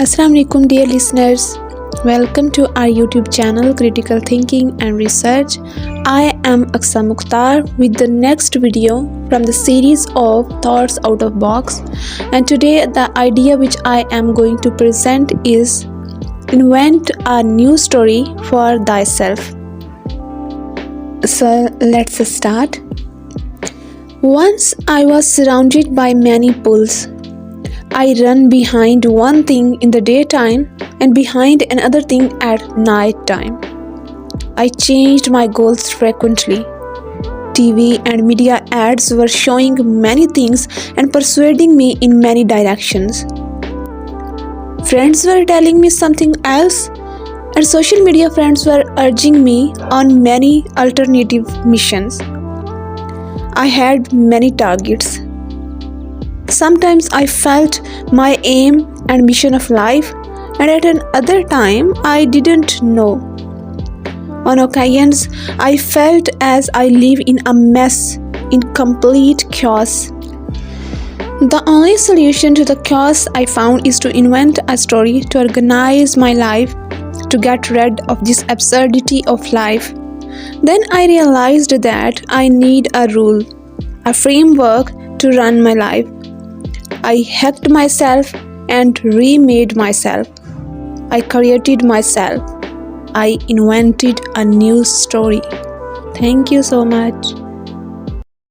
Assalamu alaikum dear listeners. Welcome to our YouTube channel Critical Thinking and Research. I am Aksa Mukhtar with the next video from the series of Thoughts Out of Box, and today the idea which I am going to present is invent a new story for thyself. So let's start. Once I was surrounded by many pulls. I run behind one thing in the daytime and behind another thing at night time. I changed my goals frequently. TV and media ads were showing many things and persuading me in many directions. Friends were telling me something else, and social media friends were urging me on many alternative missions. I had many targets. Sometimes I felt my aim and mission of life, and at another time I didn't know. On occasions, I felt as I live in a mess, in complete chaos. The only solution to the chaos I found is to invent a story to organize my life, to get rid of this absurdity of life. Then I realized that I need a rule, a framework to run my life. I hacked myself and remade myself. I created myself. I invented a new story. Thank you so much.